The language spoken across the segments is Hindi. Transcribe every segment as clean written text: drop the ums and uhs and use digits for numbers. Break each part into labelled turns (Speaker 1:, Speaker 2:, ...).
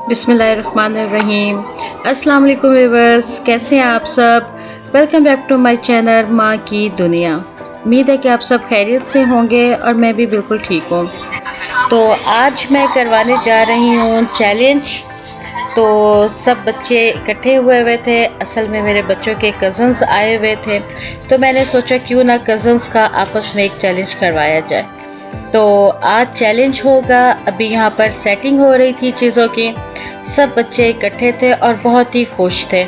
Speaker 1: बिस्मिल्लाहिर्रहमानिर्रहीम। अस्सलाम वालेकुम व्यूअर्स, कैसे हैं आप सब। Welcome back to my channel माँ की दुनिया। उम्मीद है कि आप सब खैरियत से होंगे और मैं भी बिल्कुल ठीक हूँ। तो आज मैं करवाने जा रही हूँ चैलेंज। तो सब बच्चे इकट्ठे हुए थे। असल में मेरे बच्चों के कज़न्स आए हुए थे, तो मैंने सोचा क्यों ना कज़न्स का आपस में एक चैलेंज करवाया जाए। तो आज चैलेंज होगा। अभी यहाँ पर सेटिंग हो रही थी चीज़ों की। सब बच्चे इकट्ठे थे और बहुत ही खुश थे।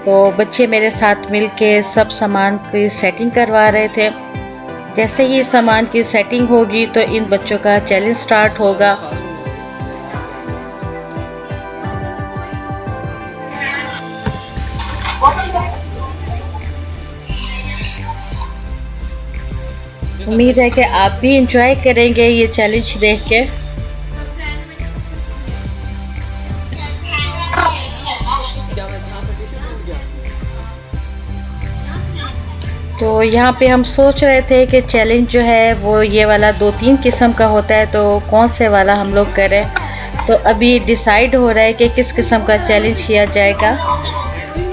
Speaker 1: तो बच्चे मेरे साथ मिलके सब सामान की सेटिंग करवा रहे थे। जैसे ही सामान की सेटिंग होगी तो इन बच्चों का चैलेंज स्टार्ट होगा। उम्मीद है कि आप भी इंजॉय करेंगे ये चैलेंज देख के। तो यहाँ पे हम सोच रहे थे कि चैलेंज जो है वो ये वाला 2-3 किस्म का होता है, तो कौन से वाला हम लोग करें। तो अभी डिसाइड हो रहा है कि किस किस्म का चैलेंज किया जाएगा।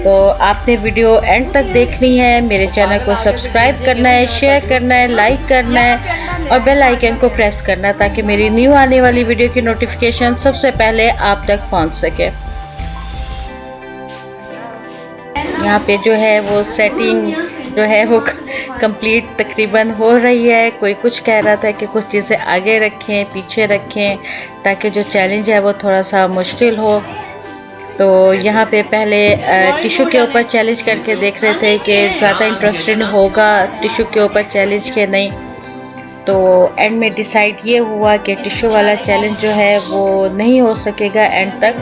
Speaker 1: तो आपने वीडियो एंड तक देखनी है। मेरे चैनल को सब्सक्राइब करना है, शेयर करना है, लाइक करना है और बेल आइकन को प्रेस करना है ताकि मेरी न्यू आने वाली वीडियो की नोटिफिकेशन सबसे पहले आप तक पहुंच सके। यहाँ पे जो है वो सेटिंग जो है वो कंप्लीट तकरीबन हो रही है। कोई कुछ कह रहा था कि कुछ चीज़ें आगे रखें, पीछे रखें, ताकि जो चैलेंज है वो थोड़ा सा मुश्किल हो। तो यहाँ पे पहले टिशू के ऊपर चैलेंज करके देख रहे थे कि ज़्यादा इंटरेस्टिंग होगा टिशू के ऊपर चैलेंज के नहीं। तो एंड में डिसाइड ये हुआ कि टिशू वाला चैलेंज जो है वो नहीं हो सकेगा एंड तक,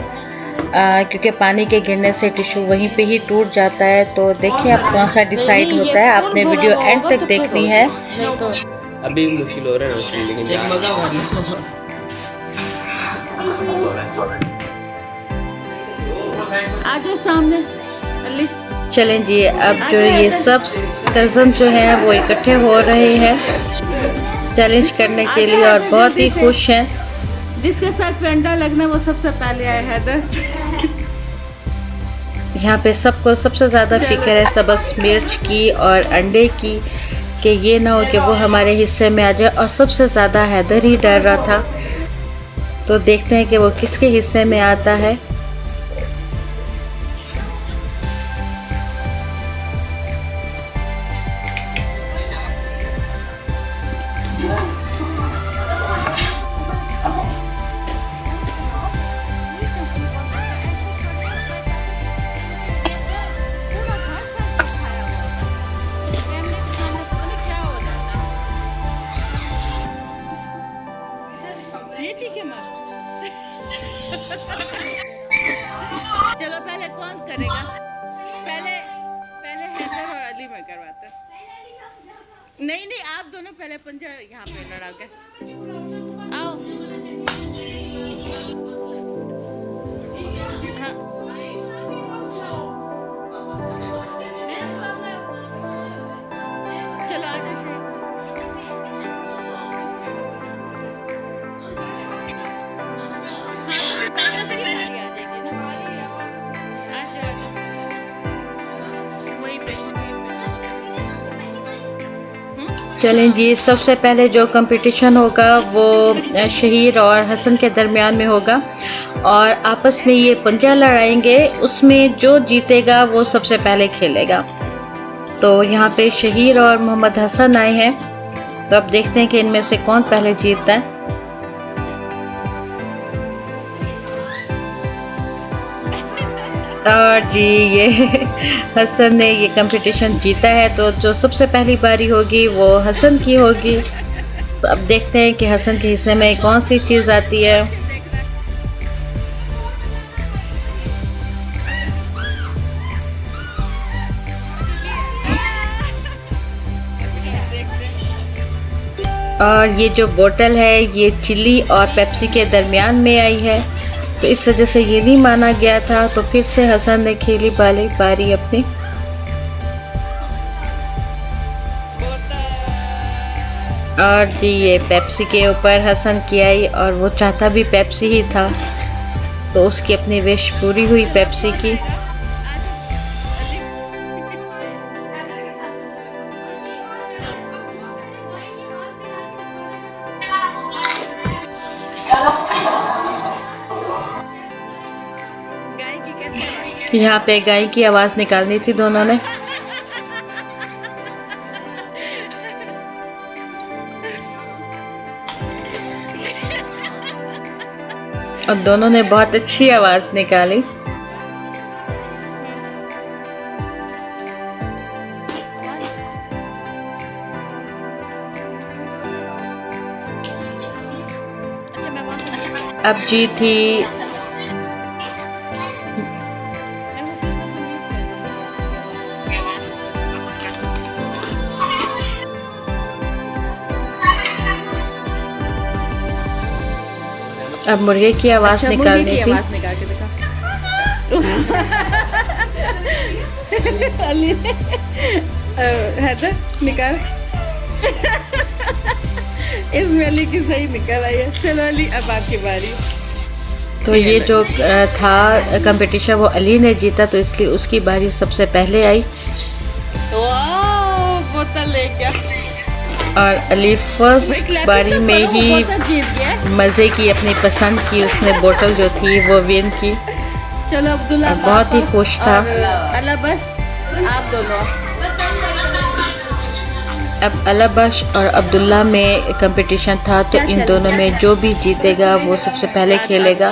Speaker 1: क्योंकि पानी के गिरने से टिशू वहीं पे ही टूट जाता है। तो देखिए अब कौन सा डिसाइड होता है। आपने वीडियो एंड तक देखनी है।
Speaker 2: तो अभी मुश्किल हो रहा है उसके लिए, लेकिन
Speaker 1: आगे सामने चलें जी। अब जो ये सब कज़न जो हैं वो इकट्ठे हो रहे हैं चैलेंज करने के लिए और बहुत ही खुश हैं। जिसके साथ पेंडा लगना वो सबसे पहले आए हैदर। यहाँ पे सबको सबसे ज़्यादा फिक्र है सबस मिर्च की और अंडे की, कि ये ना हो कि वो हमारे हिस्से में आ जाए। और सबसे ज़्यादा हैदर ही डर रहा था। तो देखते हैं कि वो किसके हिस्से में आता है। चलो पहले कौन करेगा? पहले पहले हैदर और अली में करवाते। नहीं नहीं, आप दोनों पहले पंजा यहाँ पे लड़ाओगे। आओ। हाँ। चलो आ जाओ शुरू। चलें जी, सबसे पहले जो कंपटीशन होगा वो शहीर और हसन के दरमियान में होगा और आपस में ये पंजा लड़ाएंगे। उसमें जो जीतेगा वो सबसे पहले खेलेगा। तो यहाँ पे शहीर और मोहम्मद हसन आए हैं। तो अब देखते हैं कि इनमें से कौन पहले जीतता है। और जी ये हसन ने ये कंपटीशन जीता है। तो जो सबसे पहली बारी होगी वो हसन की होगी। तो अब देखते हैं कि हसन के हिस्से में कौन सी चीज़ आती है। और ये जो बोतल है ये चिली और पेप्सी के दरमियान में आई है, तो इस वजह से ये नहीं माना गया था। तो फिर से हसन ने खेली बारी अपनी। और जी ये पेप्सी के ऊपर हसन की आई और वो चाहता भी पेप्सी ही था। तो उसकी अपनी विश पूरी हुई पेप्सी की। यहाँ पे गाय की आवाज़ निकालनी थी दोनों ने। और दोनों ने बहुत अच्छी आवाज़ निकाली। अब जी थी अब मुर्गे की आवाज़ निकालनी थी।
Speaker 3: आवाज़ निकाल के दिखा। अली हैदर निकाल। इसमें अली की सही निकल आई है। चलो अली अब आपकी बारी।
Speaker 1: तो ये जो था कंपटीशन वो अली ने जीता, तो इसलिए उसकी बारी सबसे पहले आई।
Speaker 3: वाह बोतल ले गया।
Speaker 1: और अली फर्स्ट बारी में ही
Speaker 3: जीत गया।
Speaker 1: मज़े की अपनी पसंद की उसने बोतल जो थी वो विन की।
Speaker 3: चलो अब्दुल्ला
Speaker 1: बहुत ही खुश था।
Speaker 3: अल्लाह बस आप दोनों।
Speaker 1: अब अलाबश और अब्दुल्ला में कंपटीशन था, तो इन दोनों में जो भी जीतेगा वो सबसे पहले खेलेगा।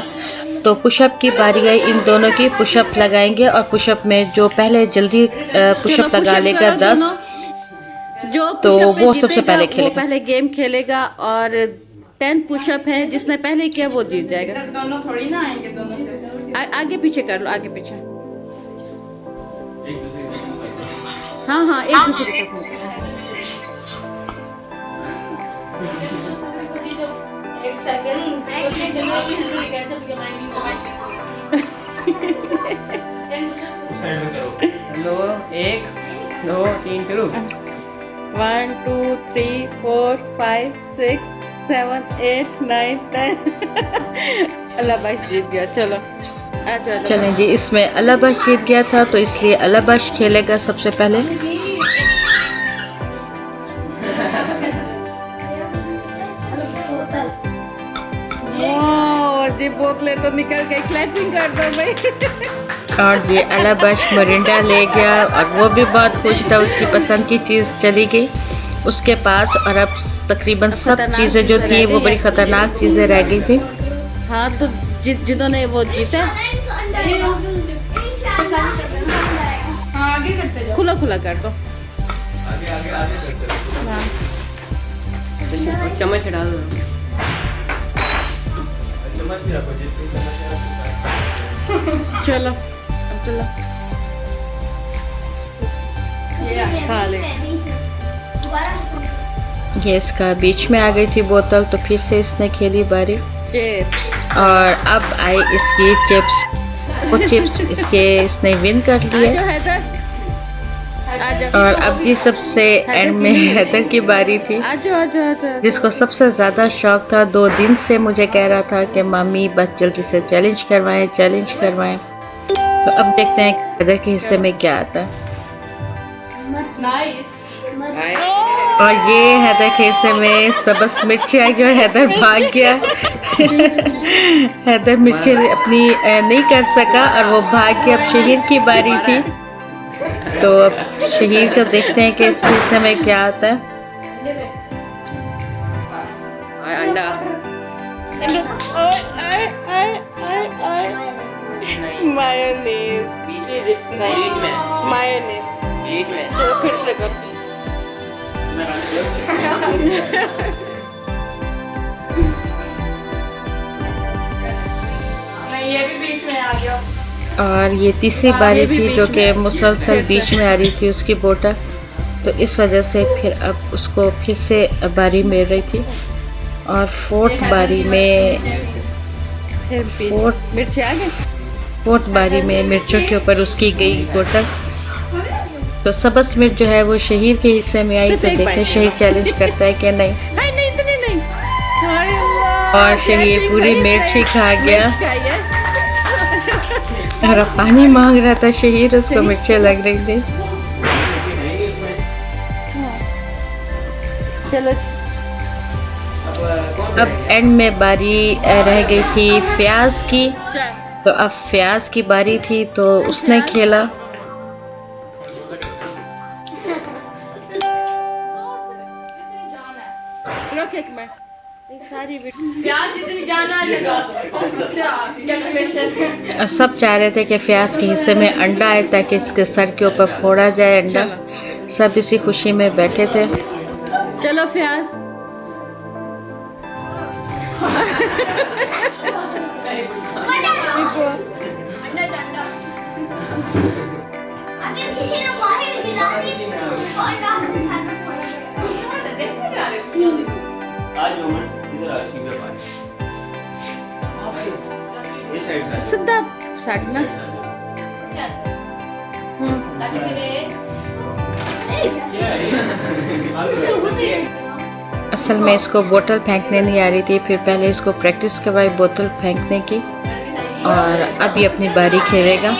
Speaker 1: तो पुशअप की बारी आई इन दोनों की। पुशअप लगाएंगे और पुशअप में जो पहले जल्दी पुशअप लगा लेगा 10,
Speaker 3: जो
Speaker 1: तो
Speaker 3: push-up
Speaker 1: वो
Speaker 3: पे
Speaker 1: सबसे
Speaker 3: जीतेगा,
Speaker 1: पहले
Speaker 3: वो
Speaker 1: खेलेगा।
Speaker 3: पहले गेम खेलेगा। और 10 पुशअप है, जिसने पहले किया वो जीत जाएगा।
Speaker 4: दोनों थोड़ी ना आएंगे दोनों से।
Speaker 3: आगे पीछे कर लो, आगे पीछे। हाँ हाँ एक दूसरे के साथ।
Speaker 4: एक सेकंड
Speaker 2: दो, एक, दो, तीन, शुरू।
Speaker 3: 1 2 3 4 5 6 7 8 9 10। अल्लाह भाई जीत गया। चलो आ जाओ।
Speaker 1: चलें जी, इसमें अलाबश जीत गया था, तो इसलिए अलाबश खेलेगा सबसे पहले।
Speaker 3: जी बोतलें तो निकल गई। क्लैपिंग कर दो भाई।
Speaker 1: और जी अलाबश मरिंडा ले गया और वो भी बहुत खुश था, उसकी पसंद की चीज़ चली गई उसके पास। और अब तकरीबन सब चीज़ें जो थी वो बड़ी ख़तरनाक चीज़ें रह गई थी।
Speaker 3: हाँ तो जिन्होंने वो जीता
Speaker 4: हाँ आगे करते जाओ।
Speaker 3: खुला खुला कर दो।
Speaker 2: चम्मच डाल दो।
Speaker 3: चलो अब्दुल्ला खा ले।
Speaker 1: ये इसका बीच में आ गई थी बोतल, तो फिर से इसने खेली बारी।
Speaker 3: चिप्स
Speaker 1: और अब आई इसकी चिप्स। वो चिप्स इसने विन कर लिए। और अब जी सबसे एंड में हैदर की बारी थी, जिसको सबसे ज़्यादा शौक था। 2 दिन से मुझे कह रहा था कि मम्मी बस जल्दी से चैलेंज करवाएं, चैलेंज करवाएं। तो अब देखते हैं कि हैदर के हिस्से में क्या आता है।
Speaker 4: नाइस।
Speaker 1: और ये हैदर के हिस्से में सबस मिर्ची आ गई और हैदर भाग गया। हैदर मिर्ची अपनी नहीं कर सका और वो भाग गया। अब शहीर की बारी थी, तो अब शहीर को देखते हैं कि इसके हिस्से में क्या आता है।
Speaker 2: अंडा।
Speaker 3: मायोनीज
Speaker 2: बीच में।
Speaker 3: मायोनीज
Speaker 2: बीच में।
Speaker 3: चलो फिर से करो।
Speaker 4: नहीं ये भी बीच में आ गया।
Speaker 1: और ये तीसरी बारी थी जो कि मुसलसल बीच में आ रही थी उसकी बोतल, तो इस वजह से फिर अब उसको फिर से बारी मिल रही थी। और फोर्थ बारी में
Speaker 3: मिर्ची आ गई।
Speaker 1: फोर्थ बारी में मिर्चों के ऊपर उसकी गई बोतल। तो सबस मिर्च जो है वो शहीर के हिस्से में आई, तो देखते हैं शहीर चैलेंज करता है कि नहीं।
Speaker 3: नहीं इतनी नहीं।
Speaker 1: और शहीर पूरी मिर्च ही खा गया। और अब पानी मांग रहा था शहीर, उसको मिर्चें लग रही थी।
Speaker 3: चलो
Speaker 1: अब एंड में बारी रह गई थी फ्याज की, तो अब फ्याज की बारी थी तो उसने खेला।
Speaker 3: रुक एक मिनट, ये सारी
Speaker 4: प्याज जितनी जाना है लगा दो। अच्छा कैलकुलेशन।
Speaker 1: और सब चाह रहे थे कि फ्याज के हिस्से में अंडा आए ताकि इसके सर के ऊपर फोड़ा जाए अंडा। सब इसी खुशी में बैठे थे।
Speaker 3: चलो फ्याज।
Speaker 4: अंडा अंडा। अगर किसी ने बाहर गिरा दी और डाल दे साथ में
Speaker 2: आज मोमेंट इधर आ शीशे पास इस साइड से
Speaker 3: सीधा साइड ना।
Speaker 1: असल में इसको बोतल फेंकने नहीं आ रही थी, फिर पहले इसको प्रैक्टिस करवाई बोतल फेंकने की, और अब ये अपनी बारी खेलेगा।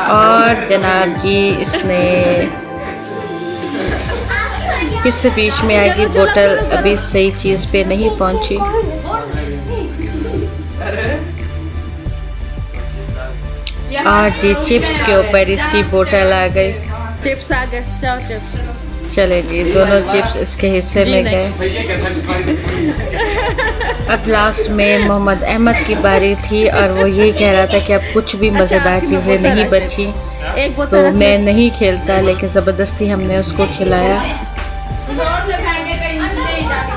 Speaker 1: और जनाब जी इसने किससे बीच में आएगी, बोतल अभी सही चीज़ पे नहीं पहुंची। और जी चिप्स के ऊपर इसकी बोतल आ गई।
Speaker 3: चिप्स आ गए, जाओ चिप्स।
Speaker 1: चले जी, दोनों चिप्स इसके हिस्से में गए। अब लास्ट में मोहम्मद अहमद की बारी थी और वो यही कह रहा था कि अब कुछ भी मज़ेदार चीज़ें नहीं बची,
Speaker 3: एक
Speaker 1: तो
Speaker 3: बोतल
Speaker 1: मैं नहीं खेलता, लेकिन ज़बरदस्ती हमने उसको खिलाया।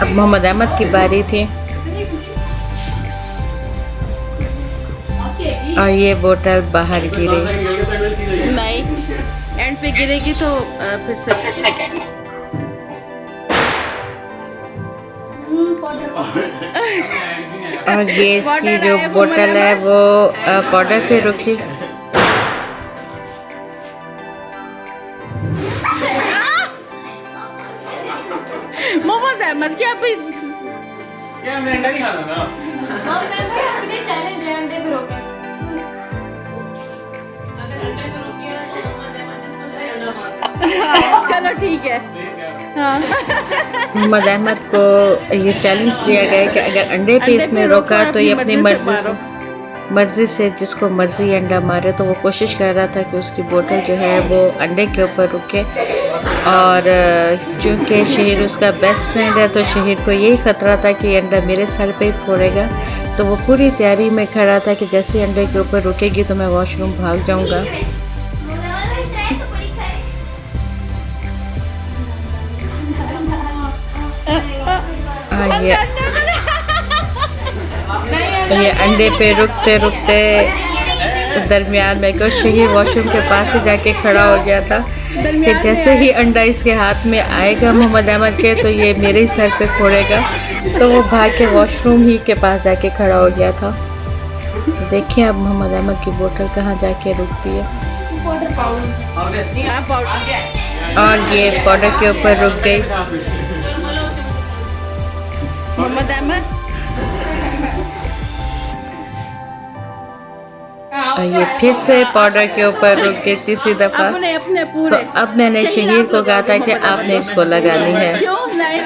Speaker 1: अब मोहम्मद अहमद की बारी थी और ये बोतल बाहर गिरी।
Speaker 3: नहीं, एंड पे गिरेगी तो फिर से
Speaker 1: और ये इसकी जो बोतल है वो पाउडर पे रुकी।
Speaker 3: मोहम्मद अहमद क्या भी
Speaker 2: क्या मैं अंडा नहीं खाता था
Speaker 4: अपने चैलेंज है अंडे पे रोके।
Speaker 3: चलो ठीक है। हाँ
Speaker 1: मोहम्मद अहमद को ये चैलेंज दिया गया कि अगर अंडे पे इसने रोका तो ये अपनी मर्जी से जिसको मर्जी अंडा मारे। तो वो कोशिश कर रहा था कि उसकी बोतल जो है वो अंडे के ऊपर रुके, और चूँकि शहीर उसका बेस्ट फ्रेंड है तो शहीर को यही ख़तरा था कि अंडा मेरे सर पे ही फोड़ेगा। तो वो पूरी तैयारी में खड़ा था कि जैसे अंडे के ऊपर रुकेगी तो मैं वॉशरूम भाग जाऊँगा। ये अंडे पे रुकते रुकते दरमियान में को शहीर वॉशरूम के पास ही जाके खड़ा हो गया था कि जैसे ही अंडा इसके हाथ में आएगा मोहम्मद अहमद के तो ये मेरे ही सर पे फोड़ेगा। तो वो भाग के वॉशरूम ही के पास जाके खड़ा हो गया था। देखिए अब मोहम्मद अहमद की बोतल कहाँ जाके रुकती है। और ये पाउडर के ऊपर रुक गई।
Speaker 3: मोहम्मद अहमद
Speaker 1: और ये फिर से पाउडर के ऊपर रुक गई तीसरी दफ़ा।
Speaker 3: अपने अपने पूरे।
Speaker 1: तो अब मैंने शहीर को कहा था कि आपने इसको लगानी है।
Speaker 3: क्यों नहीं?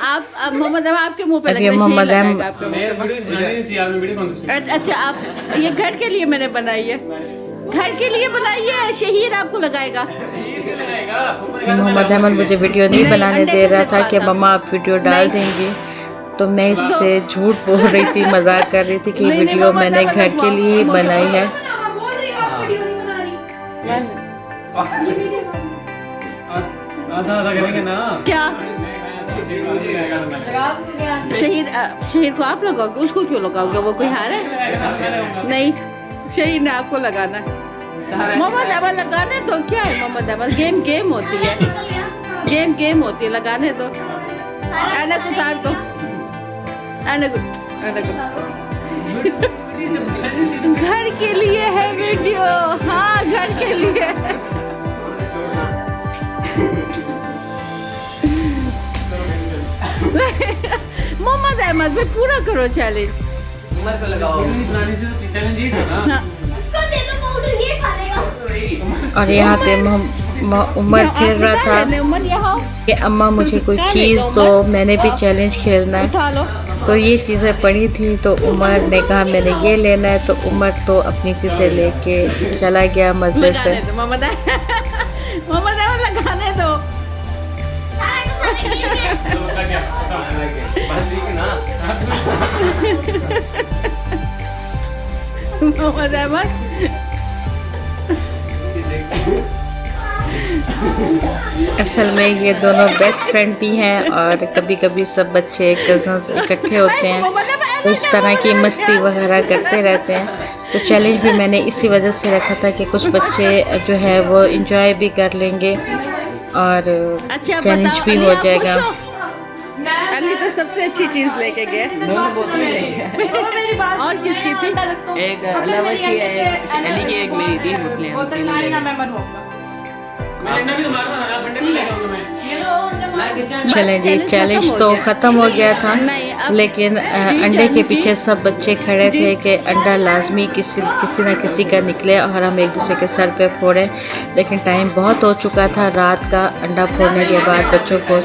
Speaker 3: आप मोहम्मद अहमद आपके मुंह पे
Speaker 1: अब ये
Speaker 3: लगता है,
Speaker 1: मोहम्मद
Speaker 3: शहीर
Speaker 1: अहमद-
Speaker 3: लगाएगा आपके मुंह
Speaker 2: मैं वीडियो बनानी नहीं थी आपने वीडियो कौन सी
Speaker 3: अच्छा आप ये घर के लिए मैंने बनाई है, घर के लिए बनाई है, शहीर आपको लगाएगा।
Speaker 1: मोहम्मद अहमद मुझे वीडियो नहीं
Speaker 3: नहीं,
Speaker 1: बनाने
Speaker 3: अंडे
Speaker 1: दे
Speaker 3: पे
Speaker 1: रहा
Speaker 3: से
Speaker 1: था कि
Speaker 3: पाता।
Speaker 1: मम्मा आप वीडियो डाल देंगी, तो मैं इससे झूठ बोल रही थी, मजाक कर रही थी कि
Speaker 3: नहीं,
Speaker 1: वीडियो
Speaker 3: मोहम्मद
Speaker 1: मैंने
Speaker 3: अहमद
Speaker 1: घर के लिए ही
Speaker 3: मोहम्मद
Speaker 1: बनाई है।
Speaker 4: मैं बोल रही हूँ आप वीडियो नहीं बना रही।
Speaker 2: आधा आधा करेंगे ना
Speaker 3: क्या
Speaker 4: लगा तो क्या?
Speaker 3: शहीर को आप लगाओगे, उसको क्यों लगाओगे? वो कोई हार है? नहीं, शहीर ने आपको लगाना है। मोहम्मद अहमद लगाने दो, क्या है मोहम्मद अहमद, गेम होती है, गेम होती है, लगाने दो। ऐनक उतार दो, ऐनक घर के लिए है वीडियो, हाँ घर के लिए। मोहम्मद अहमद भाई पूरा करो चैलेंज।
Speaker 2: उमर को लगाओ।
Speaker 4: उसको दे दो पाउडर, ये खा लेगा।
Speaker 1: और यहाँ पे उमर खेल रहा था
Speaker 3: उमर यहाँ
Speaker 1: कि अम्मा मुझे कोई चीज़ दो, मैंने भी चैलेंज खेलना है।
Speaker 3: उठा लो।
Speaker 1: तो ये चीज़ें पड़ी थी तो उमर ने कहा मैंने ये लेना है, तो उमर तो अपनी चीज़ें लेके चला गया मज़े से।
Speaker 3: मोहम्मद लगाने दो।
Speaker 4: सारा का सारा गिर गया।
Speaker 2: बस ठीक ना।
Speaker 3: मोहम्मद अहमद
Speaker 1: असल में ये दोनों बेस्ट फ्रेंड भी हैं और कभी कभी सब बच्चे कज़न्स इकट्ठे होते हैं तो इस तरह की मस्ती वगैरह करते रहते हैं। तो चैलेंज भी मैंने इसी वजह से रखा था कि कुछ बच्चे जो है वो इंजॉय भी कर लेंगे और
Speaker 3: अच्छा
Speaker 1: चैलेंज भी हो जाएगा।
Speaker 3: अली तो सबसे अच्छी चीज लेके गए।
Speaker 2: दोनों बोतलें लेंगे।
Speaker 3: और किसकी थी?
Speaker 2: एक अलावा की है, अली की एक मेरी, 3 बोतलें हम तीनों लेंगे।
Speaker 1: चलें जी, चैलेंज तो ख़त्म हो गया था, लेकिन अंडे के पीछे सब बच्चे खड़े थे कि अंडा लाजमी किसी न किसी का निकले और हम एक दूसरे के सर पे फोड़ें। लेकिन टाइम बहुत हो चुका था रात का। अंडा फोड़ने के बाद बच्चों को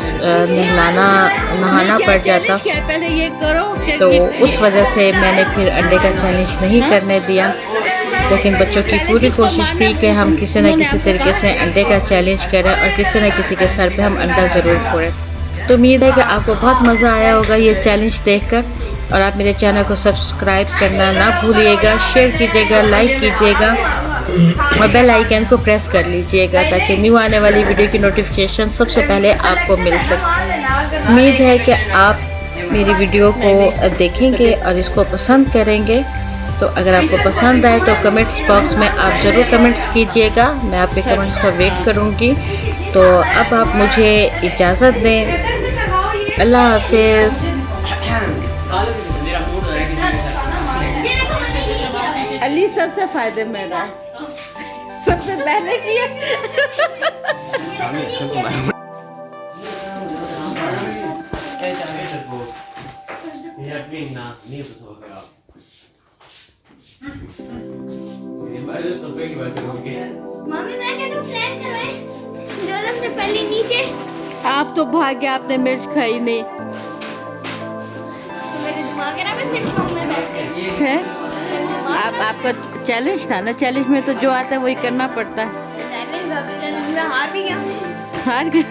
Speaker 1: नहाना पड़ जाता,
Speaker 3: पहले ये करो
Speaker 1: तो उस वजह से मैंने फिर अंडे का चैलेंज नहीं करने दिया। लेकिन बच्चों की पूरी कोशिश थी कि हम किसी न किसी तरीके से अंडे का चैलेंज करें और किसी न किसी के सर पे हम अंडा ज़रूर फोड़ें। तो उम्मीद है कि आपको बहुत मज़ा आया होगा ये चैलेंज देखकर, और आप मेरे चैनल को सब्सक्राइब करना ना भूलिएगा, शेयर कीजिएगा, लाइक कीजिएगा और बेल आइकन को प्रेस कर लीजिएगा ताकि न्यू आने वाली वीडियो की नोटिफिकेशन सबसे पहले आपको मिल सके। उम्मीद है कि आप मेरी वीडियो को देखेंगे और इसको पसंद करेंगे। तो अगर आपको पसंद आए तो कमेंट्स बॉक्स में आप ज़रूर कमेंट्स कीजिएगा, मैं आपके कमेंट्स का वेट करूँगी। तो अब आप मुझे इजाज़त दें, अल्लाह हाफिज़।
Speaker 3: अली सबसे फायदेमंद है, सबसे पहले किए।
Speaker 4: मम्मी मैं क्या तुम प्लान कर रहे हैं? जो सबसे पहले नीचे
Speaker 3: आप तो भाग्य आपने मिर्च खाई नहीं
Speaker 4: तो मेरे दिमाग है ना, मैं फिर छाऊं में बैठ के।
Speaker 3: है। आपका चैलेंज था ना, चैलेंज में तो जो आता है वही करना पड़ता है।
Speaker 4: चैलेंज में हार भी गया।
Speaker 3: हार गए।